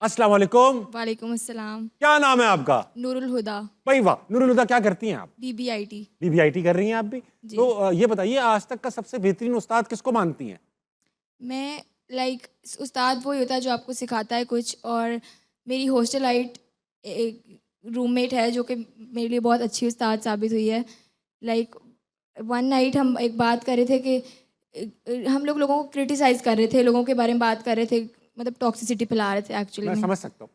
السلام علیکم. وعلیکم السلام. کیا نام ہے آپ کا؟ نور الہدا. بھائی واہ, نور الہدا کیا کرتی ہیں آپ؟ BBIT. BBIT کر رہی ہیں آپ بھی؟ تو یہ بتائیے آج تک کا سب سے بہترین استاد کس کو مانتی ہیں؟ میں استاد وہی ہوتا ہے جو آپ کو سکھاتا ہے کچھ, اور میری ہاسٹل لائٹ روم میٹ ہے جو کہ میرے لیے بہت اچھی استاد ثابت ہوئی ہے. ون نائٹ ہم ایک بات کر رہے تھے کہ ہم لوگوں کو کرٹیسائز کر رہے تھے, لوگوں کے بارے میں بات کر رہے تھے, مطلب ٹاکسیسٹی پھیلا رہے تھے ایکچولی. میں سمجھ سکتا ہوں,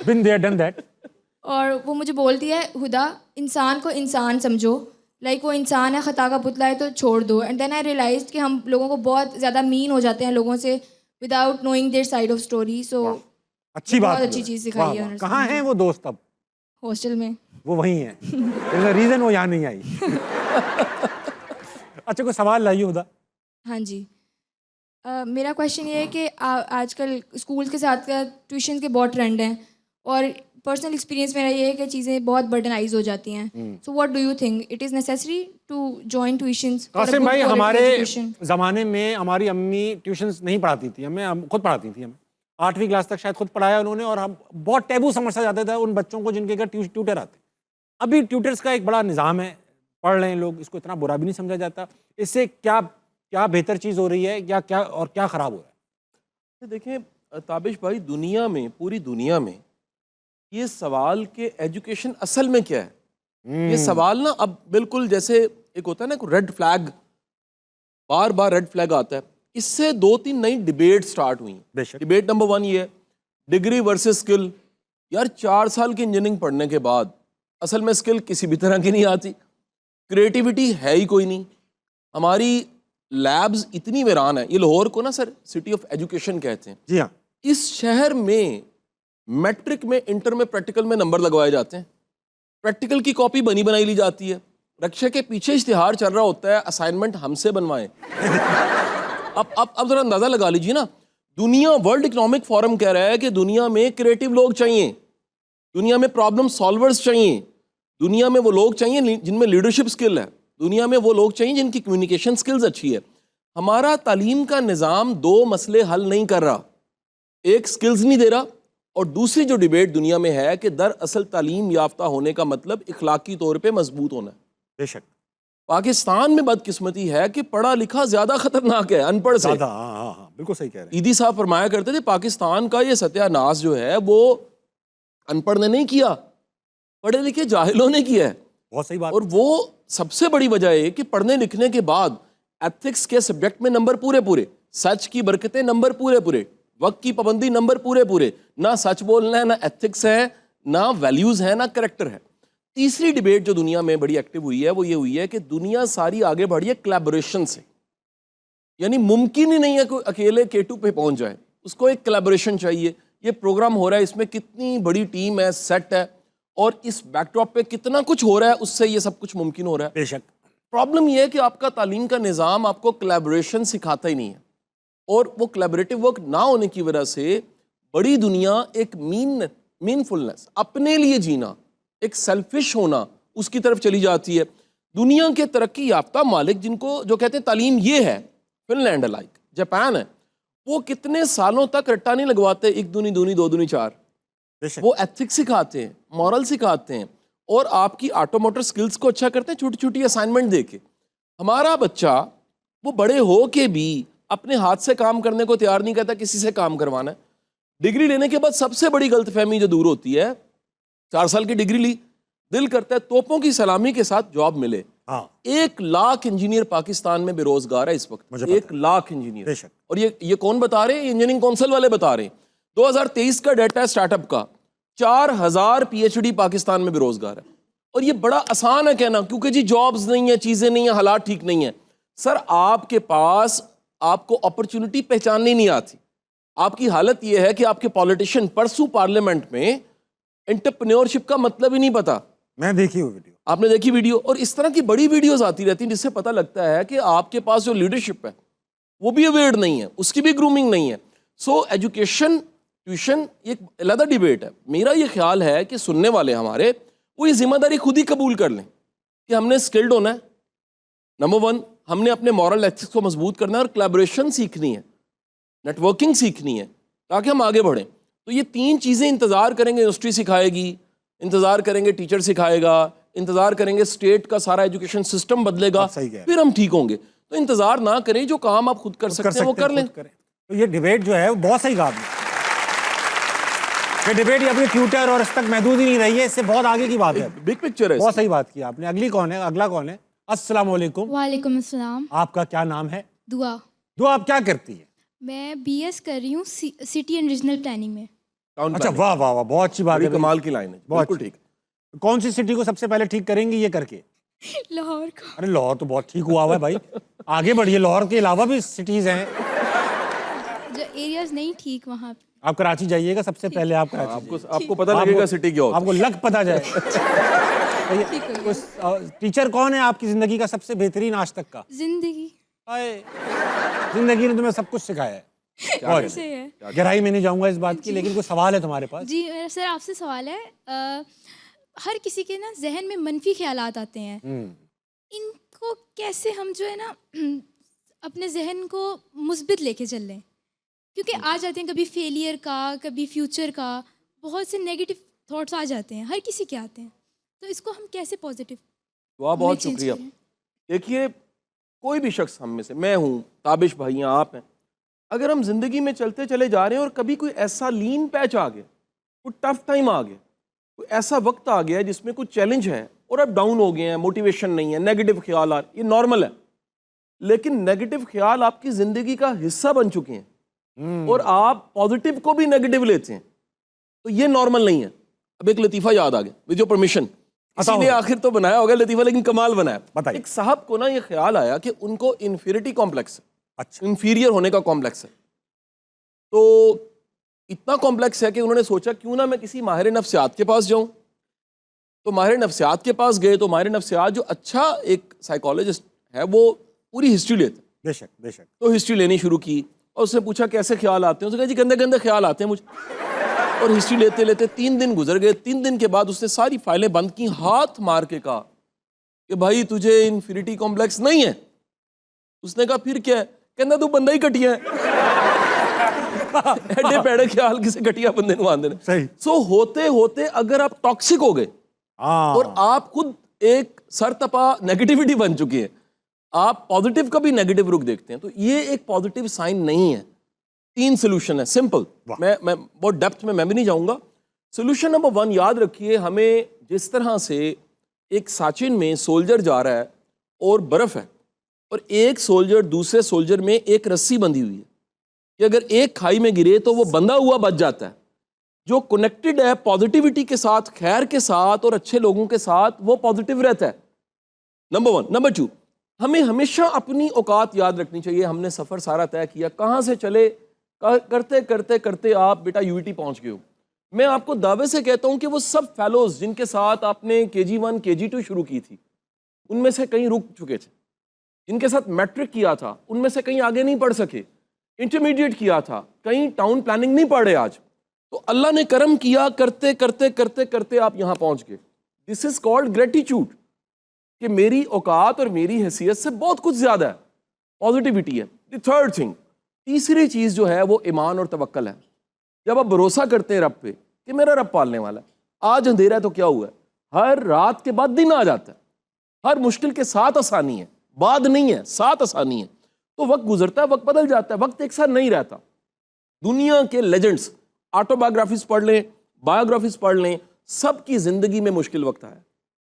been there done that. اور وہ مجھے بولتی ہے, ہدا انسان کو انسان سمجھو, وہ انسان ہے, خطا کا پتلا ہے تو چھوڑ دو. اینڈ دین آئی ریئلائزڈ کہ ہم لوگوں کو بہت زیادہ مین ہو جاتے ہیں لوگوں سے without knowing their side of story. So اچھی بات, بہت اچھی چیز سکھائی ہے. کہاں ہیں وہ دوست اب؟ ہاسٹل میں. وہ وہیں ہیں, ریزن وہ یہاں نہیں آئی. اچھا کوئی سوال لائیے ہدا. ہاں جی, میرا کویشچن یہ ہے کہ آج کل اسکول کے ساتھ ٹیوشن کے بہت ٹرینڈ ہیں, اور پرسنل ایکسپیرینس میرا یہ ہے کہ چیزیں بہت برڈنائز ہو جاتی ہیں. So what do you think it is necessary to join tuitions? Qasim بھائی, ہمارے زمانے میں ہماری امی ٹیوشنس نہیں پڑھاتی تھی, ہمیں خود پڑھاتی تھی. ہمیں 8ویں کلاس تک شاید خود پڑھایا انہوں نے, اور ہم بہت ٹیبو سمجھا جاتا تھا ان بچوں کو جن کے گھر ٹیوٹر آتے. ابھی ٹیوٹرس کا ایک بڑا نظام ہے, پڑھ رہے ہیں لوگ, اس کو اتنا برا بھی نہیں سمجھا جاتا. اس سے کیا بہتر چیز ہو رہی ہے یا کیا خراب ہو رہا ہے؟ دیکھیں تابش بھائی, دنیا میں, پوری دنیا میں یہ سوال کہ ایجوکیشن اصل میں کیا ہے, یہ سوال نا اب بالکل جیسے ایک ہوتا ہے نا ریڈ فلیگ, بار بار ریڈ فلیگ آتا ہے. اس سے 2-3 نئی ڈیبیٹ سٹارٹ ہوئی. ڈیبیٹ نمبر 1 یہ ہے, ڈگری ورسز اسکل. یار 4 سال کی انجینئرنگ پڑھنے کے بعد اصل میں اسکل کسی بھی طرح کی نہیں آتی, کریٹیوٹی ہے ہی کوئی نہیں. ہماری لیبز اتنی ویران ہے. یہ لاہور کو نا سر سٹی آف ایجوکیشن کہتے ہیں. جی ہاں. اس شہر میں میٹرک میں, انٹر میں, پریکٹیکل میں نمبر لگوائے جاتے ہیں. پریکٹیکل کی کاپی بنی بنائی لی جاتی ہے. رکشے کے پیچھے اشتہار چل رہا ہوتا ہے, اسائنمنٹ ہم سے بنوائیں. اب ذرا اندازہ لگا لیجیے نا, دنیا ورلڈ اکنامک فورم کہہ رہا ہے کہ دنیا میں کریٹیو لوگ چاہیے, دنیا میں پرابلم سالورز چاہیے, دنیا میں وہ لوگ چاہیے جن میں لیڈرشپ سکل ہے, دنیا میں وہ لوگ چاہیے جن کی کمیونیکیشن سکلز اچھی ہے. ہمارا تعلیم کا نظام 2 مسئلے حل نہیں کر رہا, ایک سکلز نہیں دے رہا, اور دوسری جو ڈیبیٹ دنیا میں ہے کہ دراصل تعلیم یافتہ ہونے کا مطلب اخلاقی طور پہ مضبوط ہونا ہے. بے شک. پاکستان میں بدقسمتی ہے کہ پڑھا لکھا زیادہ خطرناک ہے ان پڑھ سے. بالکل صحیح کہہ رہے ہیں. عیدی صاحب فرمایا کرتے تھے پاکستان کا یہ ستیہ ناز جو ہے وہ ان پڑھ نے نہیں کیا, پڑھے لکھے جاہلوں نے کیا ہے. بہت صحیح بات. اور وہ سب سے بڑی وجہ ہے کہ پڑھنے لکھنے کے بعد ایتھکس کے سبجیکٹ میں نمبر پورے, سچ کی برکتیں نمبر پورے, وقت کی پابندی نمبر پورے. نہ سچ بولنا ہے, نہ ایتھکس ہے, نہ ویلیوز ہے, نہ کریکٹر ہے. تیسری ڈیبیٹ جو دنیا میں بڑی ایکٹیو ہوئی ہے وہ یہ ہوئی ہے کہ دنیا ساری آگے بڑھی ہے کلیبوریشن سے. یعنی ممکن ہی نہیں ہے کوئی اکیلے K2 پہ پہنچ جائے, اس کو ایک کلیبوریشن چاہیے. یہ پروگرام ہو رہا ہے, اس میں کتنی بڑی ٹیم ہے, سیٹ ہے, اور اس بیک ڈراپ پہ کتنا کچھ ہو رہا ہے, اس سے یہ سب کچھ ممکن ہو رہا ہے. بے شک. پرابلم یہ ہے کہ آپ کا تعلیم کا نظام آپ کو کلیبوریشن سکھاتا ہی نہیں ہے, اور وہ کلیبوریٹو ورک نہ ہونے کی وجہ سے بڑی دنیا ایک مین فلنس, اپنے لیے جینا, ایک سیلفش ہونا, اس کی طرف چلی جاتی ہے. دنیا کے ترقی یافتہ مالک جن کو جو کہتے ہیں تعلیم یہ ہے, فن لینڈ ہے, لائک جاپان ہے, وہ کتنے سالوں تک رٹا نہیں لگواتے 1 دونی 2 دونی 4. وہ ایتھکس سکھاتے ہیں, مورل سکھاتے ہیں, اور آپ کی آٹو موٹر سکلز کو اچھا کرتے ہیں چھوٹی چھوٹی اسائنمنٹ دے کے. ہمارا بچہ وہ بڑے ہو کے بھی اپنے ہاتھ سے کام کرنے کو تیار نہیں کرتا, کسی سے کام کروانا ہے. ڈگری لینے کے بعد سب سے بڑی غلط فہمی جو دور ہوتی ہے, 4 سال کی ڈگری لی, دل کرتا ہے توپوں کی سلامی کے ساتھ جاب ملے. 1 لاکھ انجینئر پاکستان میں بے روزگار ہے اس وقت, 1 لاکھ انجینئر. اور یہ کون بتا رہے ہیں؟ انجینئرنگ کونسل والے بتا رہے ہیں. 2023 کا ڈیٹا ہے سٹارٹ اپ کا, 4000 PhD پاکستان میں بے روزگار ہے. اور یہ بڑا آسان ہے کہنا, کیونکہ جی جابز نہیں ہیں, چیزیں نہیں ہیں, حالات ٹھیک نہیں ہیں. سر آپ کے پاس آپ کو اپرچونٹی پہچاننی نہیں آتی. آپ کی حالت یہ ہے کہ آپ کے پولیٹیشین پرسوں پارلیمنٹ میں انٹرپرینیورشپ کا مطلب ہی نہیں پتا. میں دیکھی ہوئی ویڈیو, آپ نے دیکھی ویڈیو, اور اس طرح کی بڑی ویڈیوز آتی رہتی ہیں جس سے پتہ لگتا ہے کہ آپ کے پاس جو لیڈرشپ ہے وہ بھی اویئر نہیں ہے, اس کی بھی گرومنگ نہیں ہے. سو ایجوکیشن ٹیوشن ایک علیحدہ ڈیبیٹ ہے. میرا یہ خیال ہے کہ سننے والے ہمارے وہ یہ ذمہ داری خود ہی قبول کر لیں کہ ہم نے اسکلڈ ہونا ہے. نمبر 1 ہم نے اپنے مورل ایتھکس کو مضبوط کرنا ہے, اور کلیبوریشن سیکھنی ہے, نیٹ ورکنگ سیکھنی ہے تاکہ ہم آگے بڑھیں. تو یہ 3 چیزیں انتظار کریں گے یونیورسٹی سکھائے گی, انتظار کریں گے ٹیچر سکھائے گا, انتظار کریں گے اسٹیٹ کا سارا ایجوکیشن سسٹم بدلے گا, پھر ہم ٹھیک ہوں گے. تو انتظار نہ کریں, جو کام آپ خود کر سکتے ہیں وہ کر لیں. تو یہ ڈیبیٹ جو ہے وہ بہت صحیح کہا آپ نے. یہ ڈیبیٹ یہ اپنے ٹویٹر اور اس تک محدود ہی نہیں رہی ہے, اس سے بہت آگے کی بات ہے, بگ پکچر ہے. بہت صحیح بات کی آپ نے. اگلا کون ہے؟ السلام علیکم. وعلیکم السلام. آپ کا کیا نام ہے؟ دعا. دعا آپ کیا کرتی ہے؟ میں بی ایس کر رہی ہوں سٹی اینڈ ریجنل پلاننگ میں. اچھا, واہ واہ واہ, بہت اچھی بات ہے, کمال کی لائن ہے, بالکل ٹھیک. کون سی سٹی کو سب سے پہلے ٹھیک کریں گی یہ کر کے؟ لاہور کو. ارے لاہور تو بہت ٹھیک ہوا ہوا ہے بھائی, آگے بڑھیے. لاہور کے علاوہ بھی سٹیز ہیں جو ایریاز نہیں ٹھیک وہاں پہ. آپ کراچی جائیے گا سب سے پہلے. آپ کراچی آپ کو پتہ لگے گا سٹی کیا ہوتا ہے, آپ کو لگ پتہ جائے. ٹیچر کون ہے آپ کی زندگی کا سب سے بہترین آج تک کا؟ زندگی زندگی نے تمہیں سب کچھ سکھایا ہے. کیسے ہے؟ گہرائی میں نہیں جاؤں گا اس بات کی, لیکن کوئی سوال ہے تمہارے پاس؟ جی میرا سر آپ سے سوال ہے. ہر کسی کے نا ذہن میں منفی خیالات آتے ہیں, ان کو کیسے ہم جو ہے نا اپنے ذہن کو مثبت لے کے چل لیں؟ کیونکہ آ جاتے ہیں کبھی فیلئر کا, کبھی فیوچر کا, بہت سے نیگیٹو تھاٹس آ جاتے ہیں, ہر کسی کے آتے ہیں. تو اس کو ہم کیسے پازیٹیو؟ بہت شکریہ. دیکھیے, کوئی بھی شخص ہم میں سے, میں ہوں, تابش بھائی ہیں, آپ ہیں, اگر ہم زندگی میں چلتے چلے جا رہے ہیں اور کبھی کوئی ایسا لین پیچ آ گیا, کوئی ٹف ٹائم آ گیا, کوئی ایسا وقت آ گیا جس میں کوئی چیلنج ہے اور اب ڈاؤن ہو گئے ہیں, موٹیویشن نہیں ہے, نیگیٹو خیال آ رہے, یہ نارمل ہے. لیکن نیگیٹو خیال آپ کی زندگی کا حصہ بن چکے ہیں اور آپ پازیٹیو کو بھی نیگیٹو لیتے ہیں, تو یہ نارمل نہیں ہے. اب ایک لطیفہ یاد آ گیا, ود یور پرمیشن, اسی لیے آخر تو بنایا ہوگا لطیفہ, لیکن کمال بنایا. ایک صاحب کو نا یہ خیال آیا کہ ان کو انفیریٹی کمپلیکس ہے, انفیریئر ہونے کا کمپلیکس ہے. تو اتنا کمپلیکس ہے کہ انہوں نے سوچا کیوں نہ میں کسی ماہر نفسیات کے پاس جاؤں. تو ماہر نفسیات کے پاس گئے, تو ماہر نفسیات جو اچھا ایک سائیکالوجسٹ ہے وہ پوری ہسٹری لیتے. بے شک بے شک. تو ہسٹری لینی شروع کی اور اس سے پوچھا کیسے خیال آتے ہیں, اس نے کہا جی گندے گندے خیال آتے ہیں مجھے. اور ہسٹری لیتے لیتے 3 دن گزر گئے. 3 دن کے بعد اس نے ساری فائلیں بند کی, ہاتھ مار کے کہا کہ بھائی تجھے انفیریٹی کمپلیکس نہیں ہے. اس نے کہا پھر کیا ہے؟ کہنا تو بندہ ہی کٹیا ہے. ایڈے پیڑے خیال کسی کٹیا بندے نو آندے نے. سو ہوتے ہوتے اگر آپ ٹاکسک ہو گئے اور آپ خود ایک سر تپا نیگیٹیوٹی بن چکی ہے, آپ پازیٹیو کا بھی نیگیٹو رخ دیکھتے ہیں, تو یہ ایک پازیٹیو سائن نہیں ہے. 3 سولوشن ہے, سمپل. میں بہت ڈیپتھ میں بھی نہیں جاؤں گا. سولوشن نمبر 1 یاد رکھیے, ہمیں جس طرح سے ایک ساچن میں سولجر جا رہا ہے اور برف ہے, اور ایک سولجر دوسرے سولجر میں ایک رسی بندھی ہوئی ہے کہ اگر ایک کھائی میں گرے تو وہ بندھا ہوا بچ جاتا ہے. جو کنیکٹڈ ہے پازیٹیوٹی کے ساتھ, خیر کے ساتھ اور اچھے لوگوں کے ساتھ, وہ پازیٹیو رہتا ہے. نمبر 1. نمبر 2, ہمیں ہمیشہ اپنی اوقات یاد رکھنی چاہیے. ہم نے سفر سارا طے کیا, کہاں سے چلے, کرتے کرتے کرتے آپ بیٹا UET پہنچ گئے ہو. میں آپ کو دعوے سے کہتا ہوں کہ وہ سب فیلوز جن کے ساتھ آپ نے KG1 KG2 شروع کی تھی, ان میں سے کئی رک چکے تھے. جن کے ساتھ میٹرک کیا تھا ان میں سے کئی آگے نہیں پڑھ سکے. انٹرمیڈیٹ کیا تھا, کہیں ٹاؤن پلاننگ نہیں پڑھ رہے آج. تو اللہ نے کرم کیا, کرتے کرتے کرتے کرتے آپ یہاں پہنچ گئے. دس از کالڈ گریٹیچیوڈ, کہ میری اوقات اور میری حیثیت سے بہت کچھ زیادہ ہے. پازیٹیوٹی ہے. دی تھرڈ تھنگ, تیسری چیز جو ہے وہ ایمان اور توکل ہے. جب آپ بھروسہ کرتے ہیں رب پہ کہ میرا رب پالنے والا ہے, آج اندھیرا ہے تو کیا ہوا ہے, ہر رات کے بعد دن آ جاتا ہے. ہر مشکل کے ساتھ آسانی ہے, بعد نہیں ہے, ساتھ آسانی ہے. تو وقت گزرتا ہے, وقت بدل جاتا ہے, وقت ایک ساتھ نہیں رہتا. دنیا کے لیجنڈز, آٹو بایوگرافیز پڑھ لیں, بایوگرافیز پڑھ لیں, سب کی زندگی میں مشکل وقت آیا,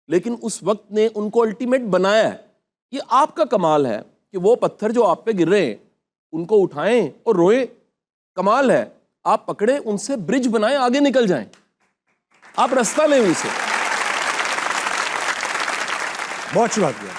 لیکن اس وقت نے ان کو الٹیمیٹ بنایا ہے. یہ آپ کا کمال ہے کہ وہ پتھر جو آپ پہ گر رہے ہیں ان کو اٹھائیں اور روئیں. کمال ہے آپ پکڑیں, ان سے برج بنائیں, آگے نکل جائیں, آپ راستہ لیں ان سے. بہت اچھی بات کیا.